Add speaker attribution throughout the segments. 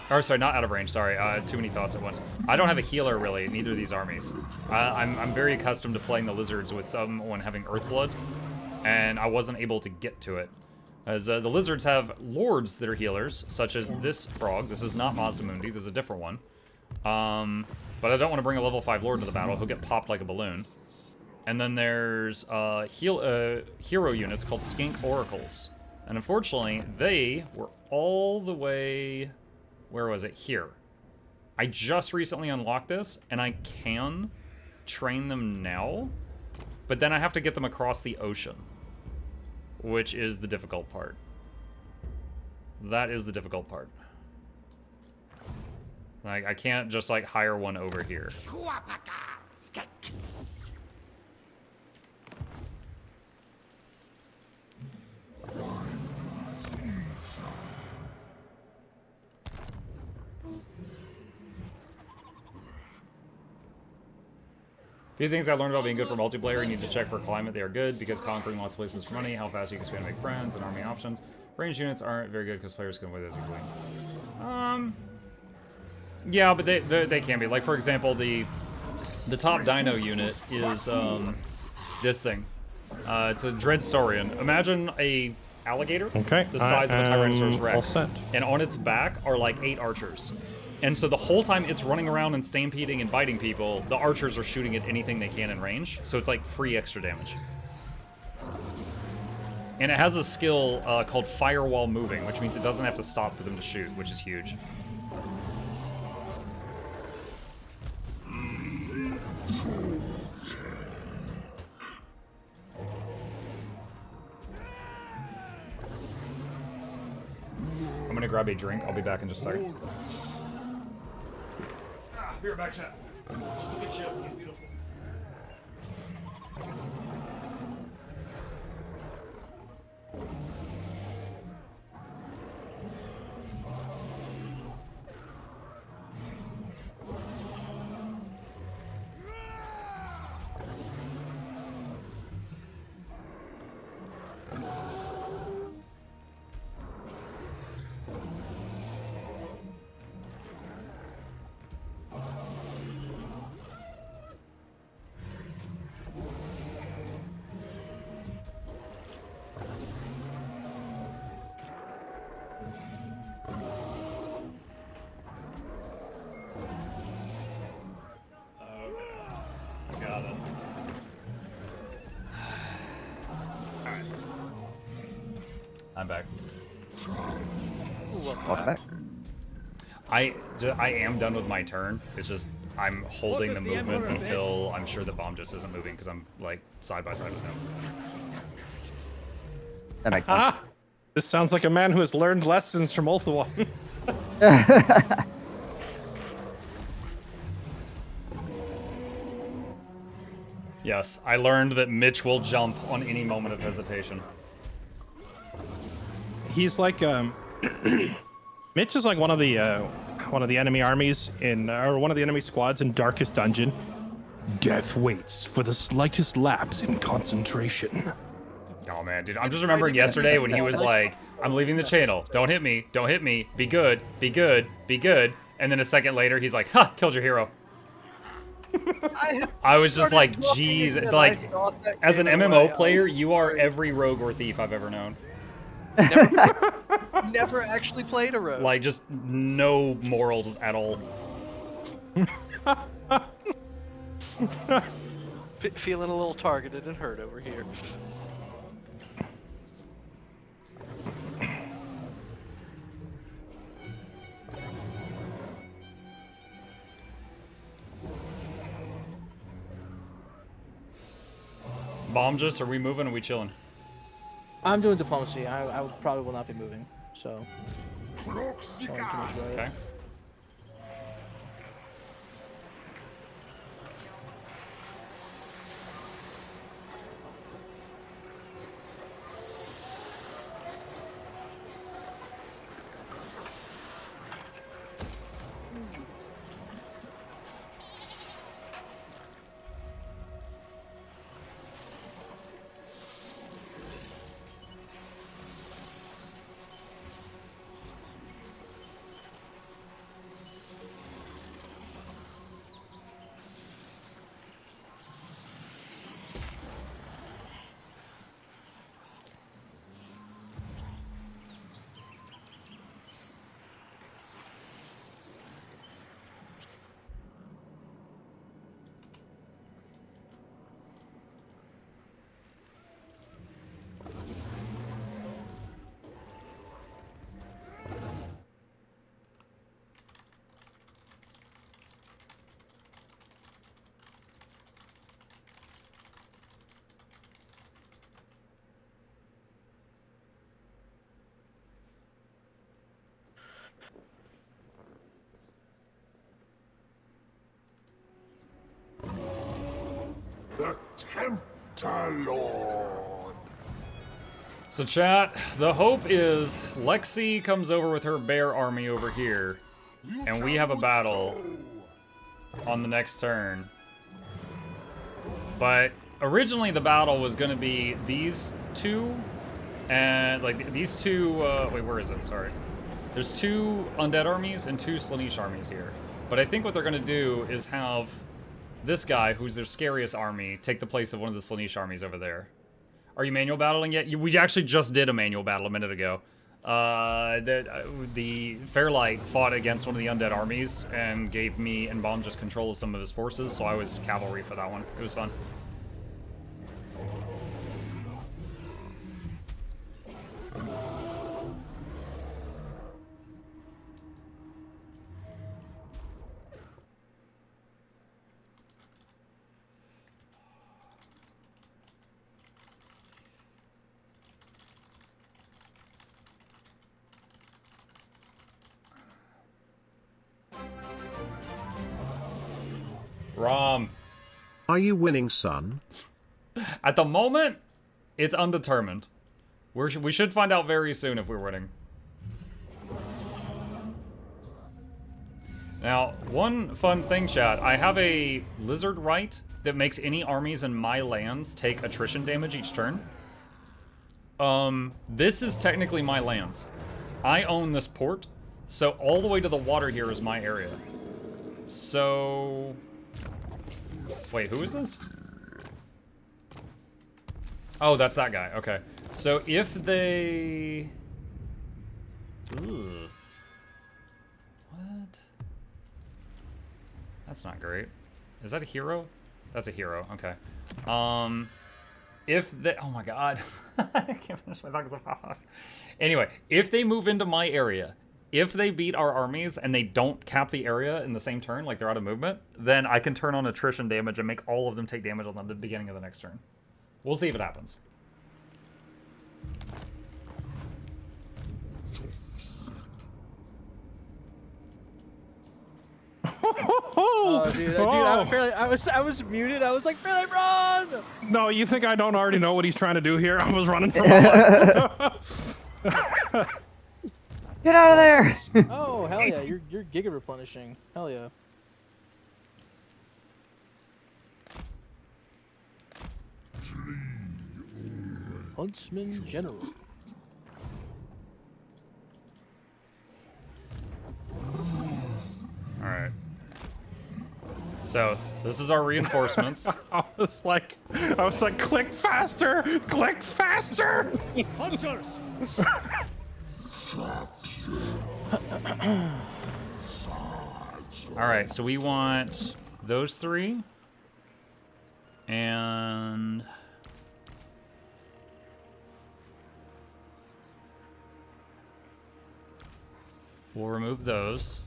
Speaker 1: Or sorry, not out of range. Sorry, too many thoughts at once. I don't have a healer really in either of these armies. I'm very accustomed to playing the lizards with someone having Earthblood, and I wasn't able to get to it. As the lizards have lords that are healers, such as this frog. This is not Mazdamundi. This is a different one. But I don't want to bring a level 5 lord into the battle. He'll get popped like a balloon. And then there's hero units called Skink Oracles. And unfortunately, they were all the way... Where was it? Here. I just recently unlocked this, and I can train them now. But then I have to get them across the ocean, which is the difficult part. That is the difficult part. Like, I can't just, like, hire one over here. A few things I learned about being good for multiplayer. You need to check for climate. They are good because conquering lots of places for money, how fast you can spend to make friends, and army options. Range units aren't very good because players can avoid those easily. Yeah, but they can be. Like, for example, the top dino unit is this thing. It's a Dread Saurian. Imagine a alligator the size of a Tyrannosaurus Rex, and on its back are like 8 archers. And so the whole time it's running around and stampeding and biting people, the archers are shooting at anything they can in range. So it's like free extra damage. And it has a skill called Fire While Moving, which means it doesn't have to stop for them to shoot, which is huge. I'm gonna grab a drink. I'll be back in just a second. Be right back, chat. Just look at Chip. He's beautiful. I'm back.
Speaker 2: Welcome back.
Speaker 1: I am done with my turn. It's just I'm holding the movement until I'm sure the bomb just isn't moving because I'm like side by side with him.
Speaker 2: That makes sense.
Speaker 3: This sounds like a man who has learned lessons from Ulthuan.
Speaker 1: Yes, I learned that Mitch will jump on any moment of hesitation.
Speaker 3: He's like Mitch is like one of the enemy armies in or one of the enemy squads in Darkest Dungeon. Death waits for the slightest lapse in concentration.
Speaker 1: Oh man, dude, I'm just remembering yesterday when he was like, "I'm leaving the channel. Don't hit me. Don't hit me. Be good. Be good. Be good." And then a second later, he's like, "Ha! Killed your hero." I was just like, "Geez." Like, as an MMO player, you are every rogue or thief I've ever known.
Speaker 4: Never actually played a rogue.
Speaker 1: Like, just no morals at all.
Speaker 4: Feeling a little targeted and hurt over here.
Speaker 1: Bomb just, are we moving or are we chilling?
Speaker 5: I'm doing diplomacy. I probably will not be moving, so.
Speaker 1: Okay.
Speaker 2: The Tempter Lord.
Speaker 1: So chat, the hope is Lexi comes over with her bear army over here, and we have a battle on the next turn. But originally the battle was going to be these two, and like these two, wait, where is it? Sorry. There's 2 undead armies and 2 Slaanesh armies here. But I think what they're going to do is have this guy, who's their scariest army, take the place of one of the Slaanesh armies over there. Are you manual battling yet? We actually just did a manual battle a minute ago. The Fairlight fought against one of the undead armies and gave me and Bomb just control of some of his forces, so I was cavalry for that one. It was fun. Rom.
Speaker 6: Are you winning, son?
Speaker 1: At the moment, it's undetermined. We should find out very soon if we're winning. Now, one fun thing, chat. I have a lizard right that makes any armies in my lands take attrition damage each turn. This is technically my lands. I own this port, so all the way to the water here is my area. So... Wait, who is this? Oh, that's that guy. Okay. So if they... Ooh. What? That's not great. Is that a hero? That's a hero. Okay. If they... Oh my god. I can't finish my thoughts so fast. Anyway, if they move into my area, if they beat our armies and they don't cap the area in the same turn, like they're out of movement, then I can turn on attrition damage and make all of them take damage on the beginning of the next turn. We'll see if it happens.
Speaker 5: Oh, dude, I was muted. I was like, Fairlight, run!
Speaker 3: No, you think I don't already know what he's trying to do here? I was running for my life.
Speaker 7: Get out of there!
Speaker 5: Oh, hell yeah, you're giga replenishing. Hell yeah. Huntsman General.
Speaker 1: Alright. So, this is our reinforcements.
Speaker 3: I was like, click faster! Click faster!
Speaker 8: Hunters!
Speaker 1: Alright, so we want those 3. And... we'll remove those.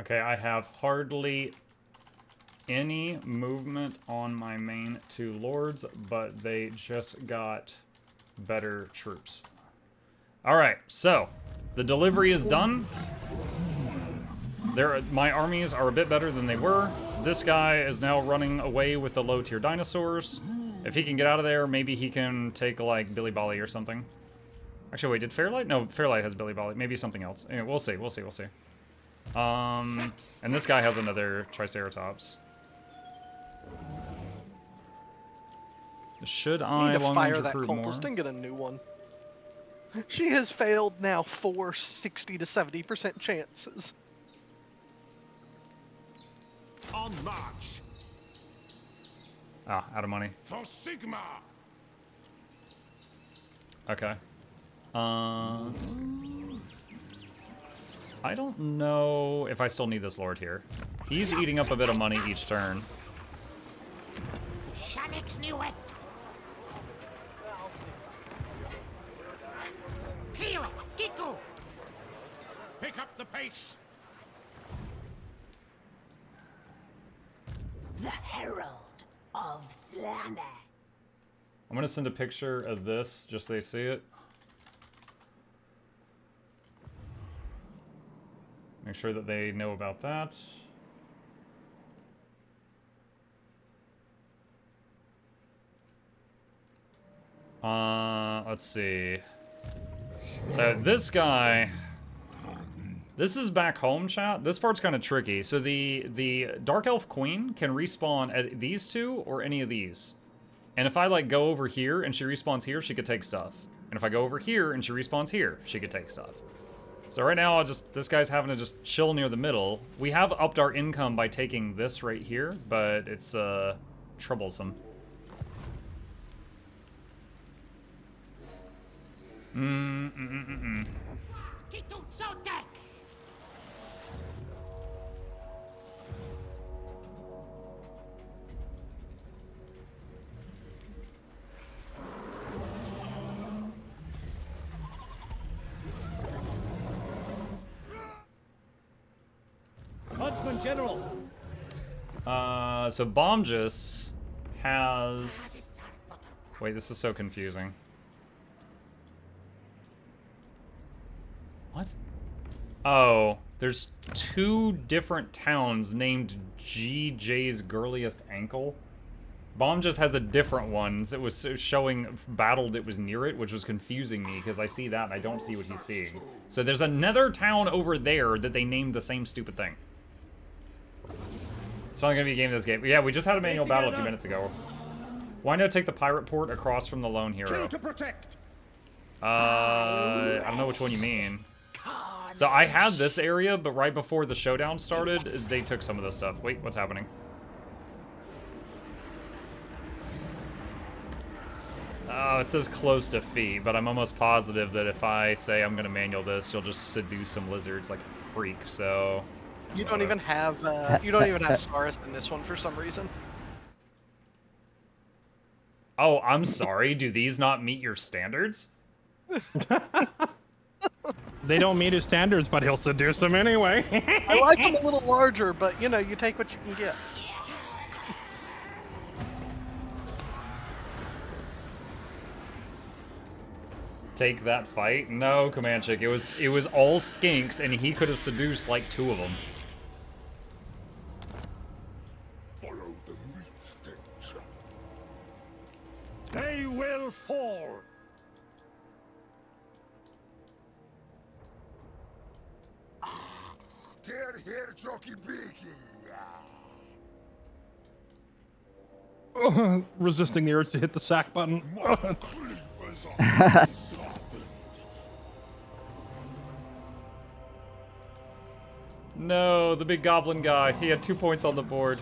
Speaker 1: Okay, I have hardly any movement on my main 2 lords, but they just got better troops. Alright, so the delivery is done. My armies are a bit better than they were. This guy is now running away with the low-tier dinosaurs. If he can get out of there, maybe he can take, like, Billy Bolly or something. Actually, wait, did Fairlight? No, Fairlight has Billy Bolly. Maybe something else. Anyway, we'll see. And this guy has another Triceratops. Should I
Speaker 4: need to
Speaker 1: long
Speaker 4: fire
Speaker 1: range
Speaker 4: that
Speaker 1: recruit
Speaker 4: cultist
Speaker 1: more?
Speaker 4: and get a new one. She has failed now 4 60 to 70% chances.
Speaker 8: On march!
Speaker 1: Ah, out of money.
Speaker 8: For Sigma!
Speaker 1: Okay. I don't know if I still need this lord here. He's eating up a bit of money each turn.
Speaker 8: Shanix knew it. Here, Kiko. Pick up the pace.
Speaker 7: The Herald of Slander.
Speaker 1: I'm gonna send a picture of this, just so they see it. Make sure that they know about that. Let's see. So this guy, this is back home, chat. This part's kind of tricky. So the Dark Elf Queen can respawn at these two or any of these. And if I like go over here and she respawns here, she could take stuff. And if I go over here and she respawns here, she could take stuff. So right now, this guy's having to just chill near the middle. We have upped our income by taking this right here, but it's troublesome.
Speaker 8: Huntsman General.
Speaker 1: So Bomjus has... Wait, this is so confusing. What? Oh, there's two different towns named GJ's Girliest Ankle. Bomjus has a different one that was showing battled it was near it, which was confusing me because I see that and I don't see what he's seeing. So there's another town over there that they named the same stupid thing. It's not gonna be a game this game. Yeah, we just had a manual battle a few minutes ago. Why not take the pirate port across from the lone hero?
Speaker 8: Kill to protect.
Speaker 1: I don't know which one you mean. So I had this area, but right before the showdown started, they took some of this stuff. Wait, what's happening? Oh, it says close to feet, but I'm almost positive that if I say I'm gonna manual this, you'll just seduce some lizards like a freak, so...
Speaker 4: You don't even have Saurus in this one for some reason.
Speaker 1: Oh, I'm sorry. Do these not meet your standards?
Speaker 3: They don't meet his standards, but he'll seduce them anyway.
Speaker 4: I like them a little larger, but you know, you take what you can get.
Speaker 1: Take that fight? No, Comanchic. It was all skinks, and he could have seduced like 2 of them.
Speaker 2: Follow the meat stench.
Speaker 8: They will fall.
Speaker 2: Get here, Jockey Beaky.
Speaker 3: Resisting the urge to hit the sack button.
Speaker 1: No, the big goblin guy. He had 2 points on the board.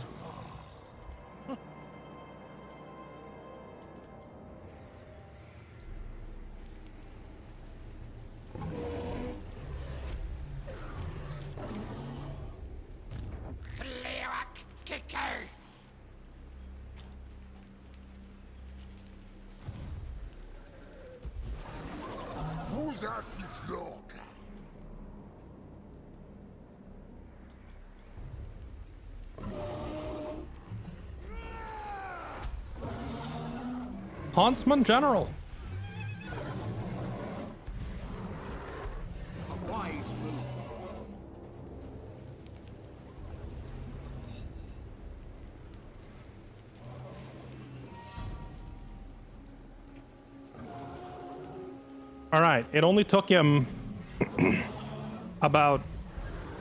Speaker 2: Who's as his look?
Speaker 3: Huntsman General.
Speaker 8: A wise move.
Speaker 3: All right, it only took him about,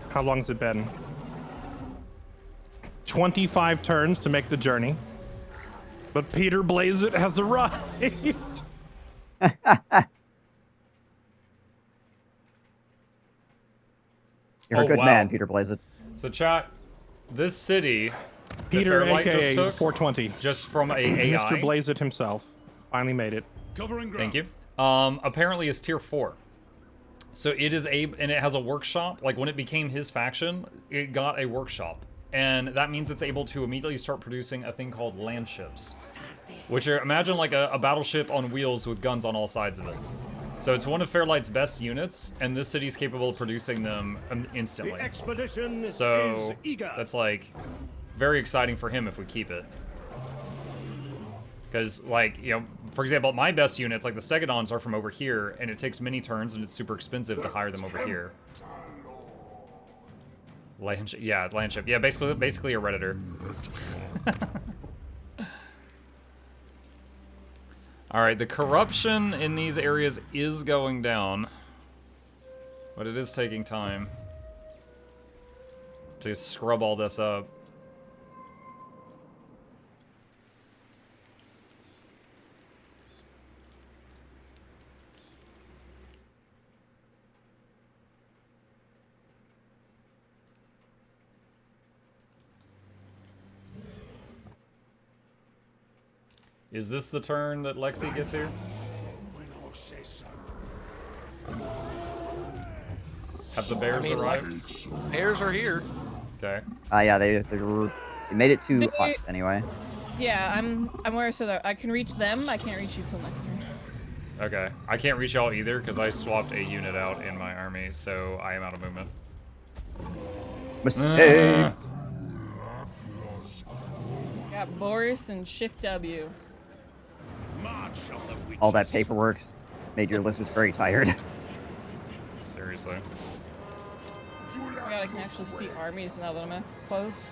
Speaker 3: how long has it been? 25 turns to make the journey. But Peter Blazeit has arrived.
Speaker 9: You're a good man, Peter Blazeit.
Speaker 1: So chat, this city,
Speaker 3: Peter,
Speaker 1: Fairlight
Speaker 3: aka
Speaker 1: just took,
Speaker 3: 420.
Speaker 1: just from a AI.
Speaker 3: Mr. Blazeit himself finally made it.
Speaker 8: Covering ground.
Speaker 1: Thank you. Apparently is tier 4. So it is and it has a workshop. Like when it became his faction, it got a workshop. and that means it's able to immediately start producing a thing called land ships, which are, imagine like a battleship on wheels with guns on all sides of it. So it's one of Fairlight's best units, and this city's capable of producing them instantly.
Speaker 8: The expedition
Speaker 1: So
Speaker 8: is eager.
Speaker 1: that's like very exciting for him if we keep it. Because, like, you know, for example, my best units, like the Stegodons, are from over here, and it takes many turns, and it's super expensive to hire them over here. Landship, yeah, landship. Yeah, basically a Redditor. Alright, the corruption in these areas is going down. But it is taking time to scrub all this up. Is this the turn that Lexi gets here? Have the bears arrived?
Speaker 4: Bears are here.
Speaker 1: Okay.
Speaker 9: Yeah, they made it to us anyway.
Speaker 10: Yeah, I'm aware so that I can reach them. I can't reach you till next turn.
Speaker 1: Okay. I can't reach y'all either because I swapped a unit out in my army, so I am out of movement.
Speaker 9: Mistake.
Speaker 10: Got Boris and Shift W.
Speaker 9: All that paperwork made your lizards very tired.
Speaker 1: Seriously.
Speaker 10: God, I can actually see armies now that I'm at close.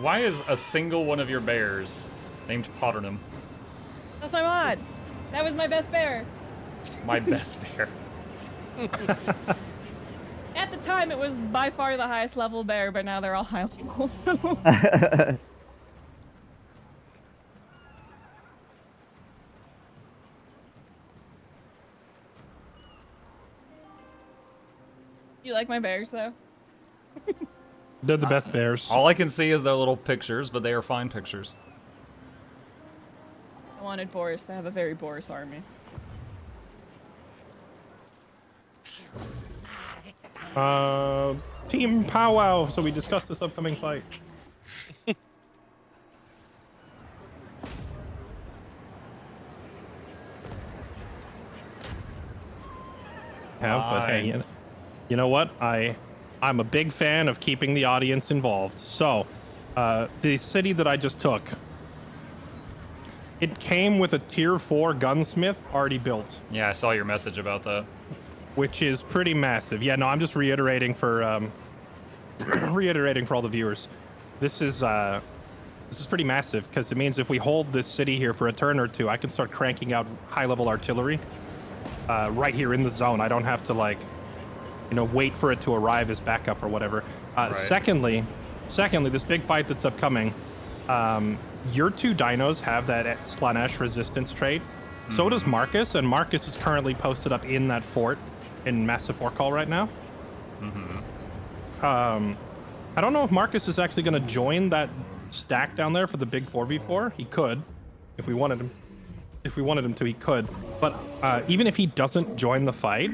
Speaker 1: Why is a single one of your bears named Potternum?
Speaker 10: That's my mod. That was my best bear.
Speaker 1: My best bear.
Speaker 10: At the time, it was by far the highest level bear, but now they're all high level, so... You like my bears, though?
Speaker 3: They're the best bears.
Speaker 1: All I can see is their little pictures, but they are fine pictures.
Speaker 10: I wanted Boris to have a very Boris army.
Speaker 3: Team powwow, so we discussed this upcoming fight. But hey, you know what? I'm a big fan of keeping the audience involved. So, the city that I just took, it came with a tier 4 gunsmith already built.
Speaker 1: Yeah, I saw your message about that.
Speaker 3: Which is pretty massive. Yeah, no, I'm just reiterating for all the viewers. This is pretty massive because it means if we hold this city here for a turn or two, I can start cranking out high-level artillery right here in the zone. I don't have to wait for it to arrive as backup or whatever.
Speaker 1: Right.
Speaker 3: Secondly, this big fight that's upcoming, your two dinos have that Slanesh resistance trait. So does Marcus, and Marcus is currently posted up in that fort in Massive Fork Hall right now. I don't know if Marcus is actually going to join that stack down there for the big 4v4. He could, if we wanted him. If we wanted him to, he could. But even if he doesn't join the fight,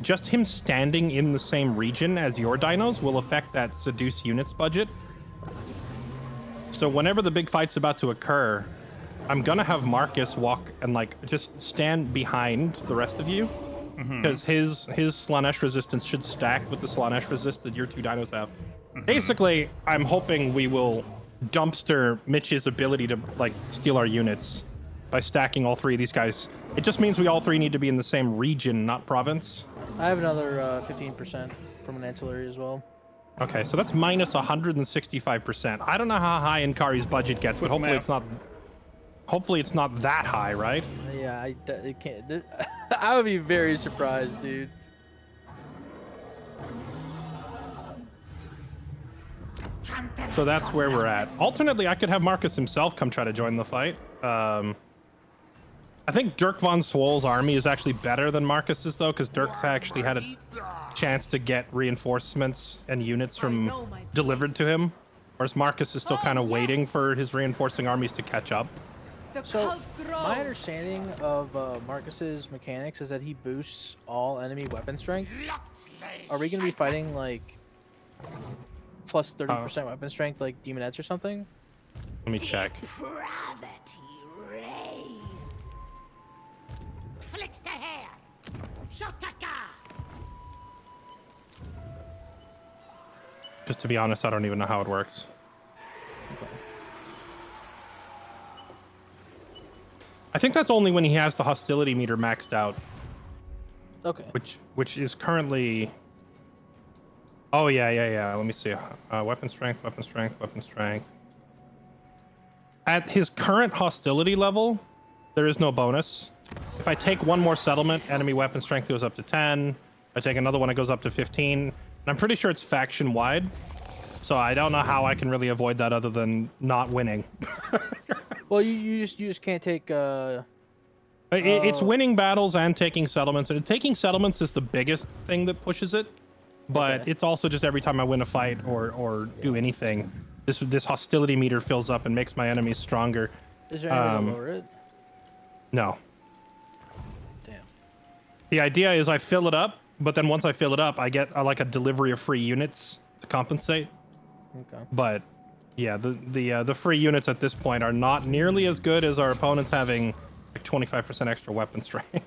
Speaker 3: just him standing in the same region as your dinos will affect that seduce units budget. So whenever the big fight's about to occur, I'm gonna have Marcus walk and just stand behind the rest of you, because his Slanesh resistance should stack with the Slanesh resist that your two dinos have. Basically, I'm hoping we will dumpster Mitch's ability to steal our units by stacking all three of these guys. It just means we all three need to be in the same region, not province.
Speaker 5: I have another 15% from an ancillary as well.
Speaker 3: Okay, so that's minus 165%. I don't know how high Inkari's budget gets, but hopefully it's not. Hopefully it's not that high, right?
Speaker 5: Yeah, it can't. I would be very surprised, dude.
Speaker 3: So that's where we're at. Alternately, I could have Marcus himself come try to join the fight. I think Dirk von Swoll's army is actually better than Marcus's, though, because Dirk's actually had a chance to get reinforcements and units delivered to him, whereas Marcus is still kind of waiting for his reinforcing armies to catch up.
Speaker 5: So, my understanding of Marcus's mechanics is that he boosts all enemy weapon strength. Are we going to be fighting, plus 30% weapon strength, like demonettes or something?
Speaker 3: Let me check.
Speaker 7: Depravity reigns.
Speaker 8: Flicks the hair. Shotaka.
Speaker 3: Just to be honest, I don't even know how it works. I think that's only when he has the hostility meter maxed out.
Speaker 5: Okay.
Speaker 3: Which is currently. Oh yeah. Let me see. Weapon strength, weapon strength, weapon strength. At his current hostility level, there is no bonus. If I take one more settlement, enemy weapon strength goes up to 10. If I take another one, it goes up to 15. And I'm pretty sure it's faction wide. So I don't know how I can really avoid that other than not winning.
Speaker 5: Well, you just can't take.
Speaker 3: It's winning battles and taking settlements. And taking settlements is the biggest thing that pushes it. But it's also just every time I win a fight or do anything, this hostility meter fills up and makes my enemies stronger.
Speaker 5: Is there any way to lower it?
Speaker 3: No.
Speaker 5: Damn.
Speaker 3: The idea is I fill it up, but then once I fill it up, I get like a delivery of free units to compensate.
Speaker 5: Okay.
Speaker 3: But yeah, the free units at this point are not nearly as good as our opponents having like 25% extra weapon strength.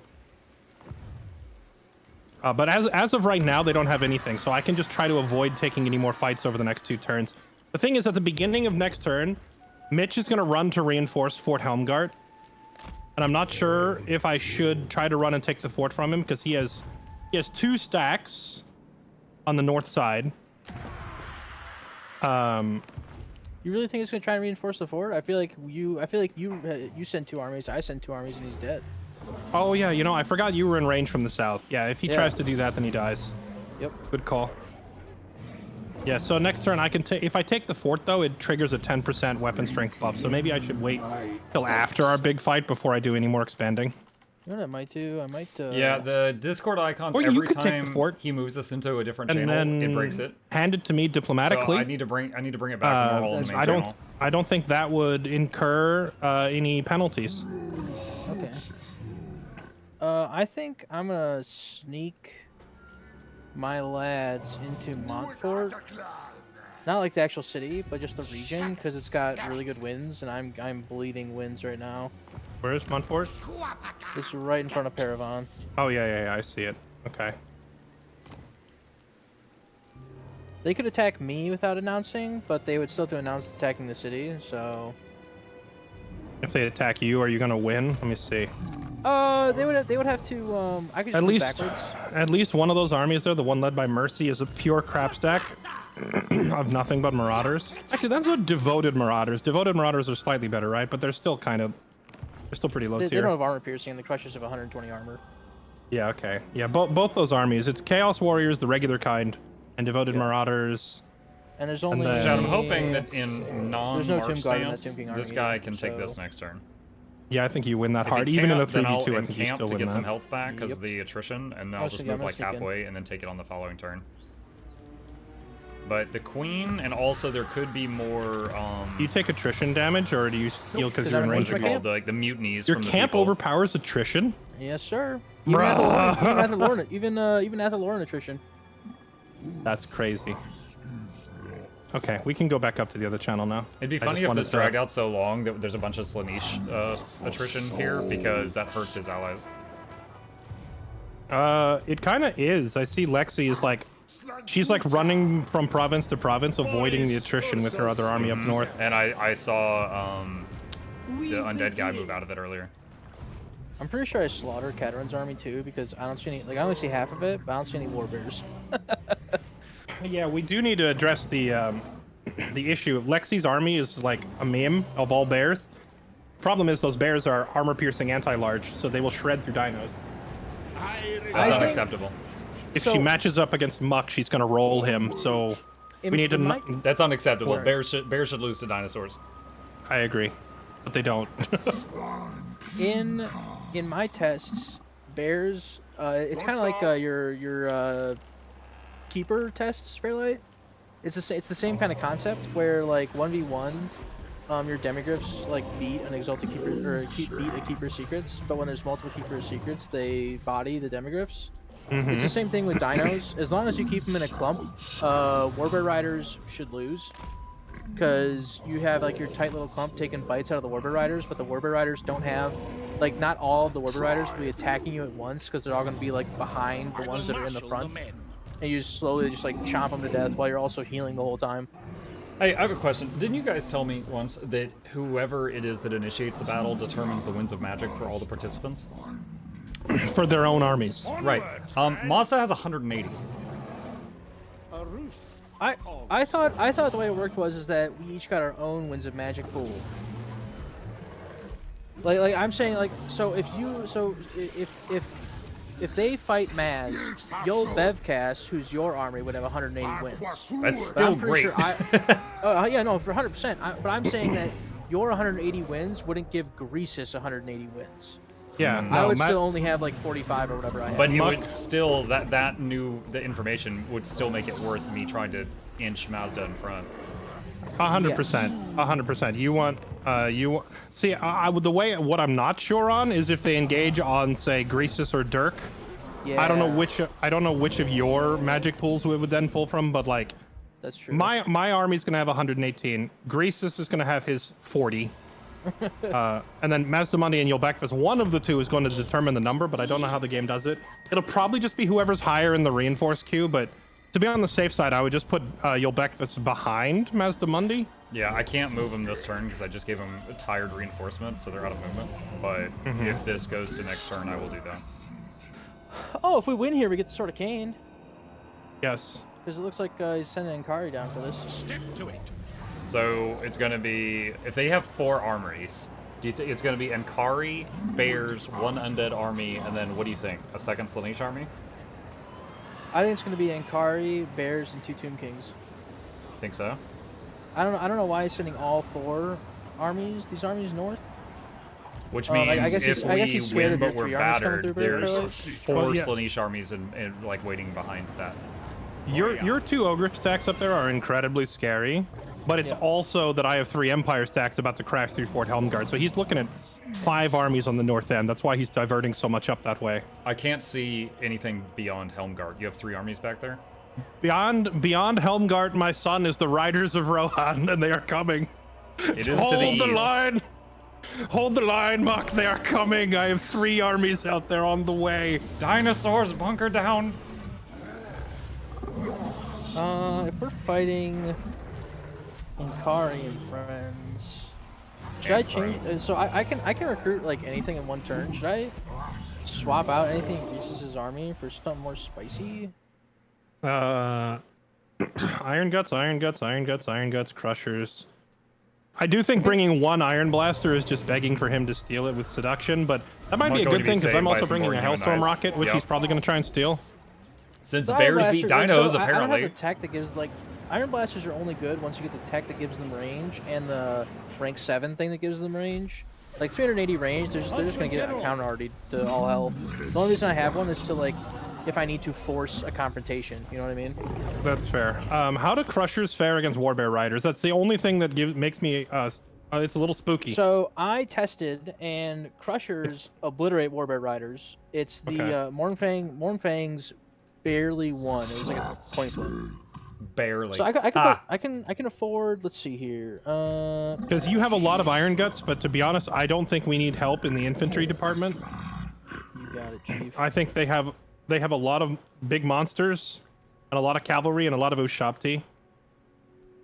Speaker 3: But as of right now, they don't have anything, so I can just try to avoid taking any more fights over the next 2 turns. The thing is, at the beginning of next turn, Mitch is going to run to reinforce Fort Helmgart, and I'm not sure if I should try to run and take the fort from him because he has 2 stacks on the north side.
Speaker 5: You really think he's gonna try and reinforce the fort? I feel like you send 2 armies, I send 2 armies, and he's dead.
Speaker 3: Oh yeah, you know, I forgot you were in range from the south. Yeah, if he tries to do that, then he dies.
Speaker 5: Yep.
Speaker 3: Good call. Yeah, so next turn I can take. If I take the fort though, it triggers a 10% weapon strength buff. So maybe I should wait till after our big fight before I do any more expanding.
Speaker 5: You know what I might do? I might.
Speaker 1: Yeah, the Discord icons,
Speaker 3: Or you
Speaker 1: every
Speaker 3: could take the
Speaker 1: time
Speaker 3: fort
Speaker 1: he moves us into a different
Speaker 3: and
Speaker 1: channel,
Speaker 3: then
Speaker 1: it breaks it.
Speaker 3: hand it to me diplomatically.
Speaker 1: So I need to bring it back when we're all in the main channel.
Speaker 3: I don't think that would incur any penalties.
Speaker 5: Okay. I think I'm gonna sneak my lads into Montfort. Not like the actual city, but just the region, because it's got really good winds, and I'm bleeding winds right now.
Speaker 3: Where is Montfort?
Speaker 5: It's right in front of Paravan.
Speaker 3: Oh yeah, I see it. Okay.
Speaker 5: They could attack me without announcing, but they would still have to announce attacking the city, so...
Speaker 3: If they attack you, are you gonna win? Let me see.
Speaker 5: They would have to, I could just move backwards.
Speaker 3: At least one of those armies there, the one led by Mercy, is a pure crap stack of nothing but Marauders. Actually, that's what Devoted Marauders. Devoted Marauders are slightly better, right? But they're still pretty low tier.
Speaker 5: They don't have armor piercing, and the Crushers have 120 armor.
Speaker 3: Yeah, okay. Yeah, both those armies. It's Chaos Warriors, the regular kind, and Devoted Marauders.
Speaker 5: And there's only...
Speaker 1: John, I'm hoping that in non-march stance, this guy can take
Speaker 5: so...
Speaker 1: this next turn.
Speaker 3: Yeah, I think you win that
Speaker 1: If
Speaker 3: hard.
Speaker 1: he
Speaker 3: Even in a
Speaker 1: can't, then
Speaker 3: 3v2, I
Speaker 1: I'll
Speaker 3: think you
Speaker 1: encamp
Speaker 3: still
Speaker 1: to
Speaker 3: win
Speaker 1: get
Speaker 3: that.
Speaker 1: some health back because of the attrition, and then I'll just move like halfway and then take it on the following turn. But the Queen, and also there could be more...
Speaker 3: Do you take attrition damage, or do you steal because you're in range?
Speaker 1: What is it called? Like the mutinies
Speaker 3: Your
Speaker 1: from the
Speaker 3: camp
Speaker 1: people.
Speaker 3: overpowers attrition?
Speaker 5: Yes, sir.
Speaker 3: Even
Speaker 5: Athalorn attrition.
Speaker 3: That's crazy. Okay, we can go back up to the other channel now.
Speaker 1: It'd be funny if this dragged out so long that there's a bunch of Slaanesh attrition here, because that hurts his allies.
Speaker 3: It kind of is. I see Lexi is like... She's like running from province to province, avoiding the attrition with her other army up north.
Speaker 1: And I saw the undead guy move out of it earlier.
Speaker 5: I'm pretty sure I slaughtered Katarin's army too, because I don't see any... Like, I only see half of it, but I don't see any warbears.
Speaker 3: Yeah, we do need to address the issue. Lexi's army is like a meme of all bears. Problem is those bears are armor-piercing anti-large, so they will shred through dinos.
Speaker 1: That's unacceptable.
Speaker 3: If she matches up against Muck, she's gonna roll him, so we need to...
Speaker 1: That's unacceptable. Bears should lose to dinosaurs.
Speaker 3: I agree, but they don't.
Speaker 5: In my tests, bears, it's kind of like your keeper tests, Fairlight. It's the same kind of concept where like 1v1, your demigryphs like beat an exalted keeper or beat a keeper's secrets, but when there's multiple keeper's secrets, they body the demigryphs. It's the same thing with dinos. As long as you keep them in a clump, Warbird Riders should lose. Because you have like your tight little clump taking bites out of the Warbird Riders, but the Warbird Riders don't have, like, not all of the Warbird Riders will be attacking you at once, because they're all going to be like behind the ones that are in the front. And you just slowly just like chomp them to death while you're also healing the whole time.
Speaker 1: Hey, I have a question. Didn't you guys tell me once that whoever it is that initiates the battle determines the winds of magic for all the participants?
Speaker 3: For their own armies.
Speaker 1: Right. Mazda has 180.
Speaker 5: I thought the way it worked was that we each got our own winds of magic pool. Like I'm saying, like, so if they fight Maz, you'll Bevcast, who's your army, would have 180 wins.
Speaker 1: That's still great.
Speaker 5: Sure yeah, no, for 100%. But I'm saying that your 180 wins wouldn't give Greasus 180 wins.
Speaker 3: Yeah, no,
Speaker 5: I would still only have like 45 or whatever I have.
Speaker 1: But it would still, the information would still make it worth me trying to inch Mazda in front.
Speaker 3: 100%. 100%. You want, see, what I'm not sure on is if they engage on, say, Greasus or Dirk.
Speaker 5: Yeah.
Speaker 3: I don't know which of your magic pools we would then pull from, but like,
Speaker 5: that's true.
Speaker 3: My army's gonna have 118. Greasus is gonna have his 40. And then Mazdamundi and Yulbekvis, one of the two is going to determine the number, but I don't know how the game does it. It'll probably just be whoever's higher in the reinforced queue, but to be on the safe side, I would just put Yulbekvis behind Mazdamundi.
Speaker 1: Yeah, I can't move him this turn because I just gave him a tired reinforcement, so they're out of movement. But if this goes to next turn, I will do that.
Speaker 5: Oh, if we win here, we get the Sword of Cain.
Speaker 3: Yes.
Speaker 5: Because it looks like he's sending Ankari down for this.
Speaker 8: Stick to it.
Speaker 1: So it's going to be, if they have 4 armories, do you think it's going to be Ankari, Bears, 1 undead army, and then what do you think? A second Slaanesh army?
Speaker 5: I think it's going to be Ankari, Bears, and 2 Tomb Kings.
Speaker 1: Think so?
Speaker 5: I don't know why he's sending all 4 armies. These armies north.
Speaker 1: Which means if we win but we're battered, there's 4 Slaanesh armies and like waiting behind that.
Speaker 3: Your 2 ogre stacks up there are incredibly scary, but it's also that I have 3 Empire stacks about to crash through Fort Helmgard, so he's looking at 5 armies on the north end. That's why he's diverting so much up that way.
Speaker 1: I can't see anything beyond Helmgard. You have 3 armies back there?
Speaker 3: Beyond Helmgard, my son, is the Riders of Rohan, and they are coming.
Speaker 1: It is to the east.
Speaker 3: Hold the line! Hold the line, Muck, they are coming! I have 3 armies out there on the way.
Speaker 1: Dinosaurs, bunker down!
Speaker 5: If we're fighting Ankari and friends, should I change? So I can recruit like anything in 1 turn. Should I swap out anything in Greasus' army for something more spicy?
Speaker 3: Iron Guts, Crushers. I do think bringing 1 Iron Blaster is just begging for him to steal it with Seduction, but that might be a good thing because I'm also bringing a Hellstorm Rocket, which he's probably going to try and steal.
Speaker 1: Since Bears beat Dinos, apparently.
Speaker 5: I don't have the tech that gives, like, Iron Blasters are only good once you get the tech that gives them range and the rank 7 thing that gives them range. Like 380 range, they're just gonna get a counter already to all hell. The only reason I have one is to, like, if I need to force a confrontation, you know what I mean?
Speaker 3: That's fair. How do Crushers fare against Warbear Riders? That's the only thing that makes me it's a little spooky.
Speaker 5: So I tested, and Crushers obliterate Warbear Riders. It's the Mournfang's barely won. It was like a point flip.
Speaker 1: Barely.
Speaker 5: So I can afford. Let's see here.
Speaker 3: Because you have a lot of Iron Guts, but to be honest, I don't think we need help in the infantry department.
Speaker 5: You got it, Chief.
Speaker 3: I think they have a lot of big monsters and a lot of cavalry and a lot of Ushapti.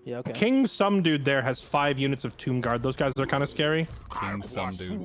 Speaker 5: Yeah, okay.
Speaker 3: King Some Dude there has 5 units of Tomb Guard. Those guys are kind of scary.
Speaker 1: King Some Dude.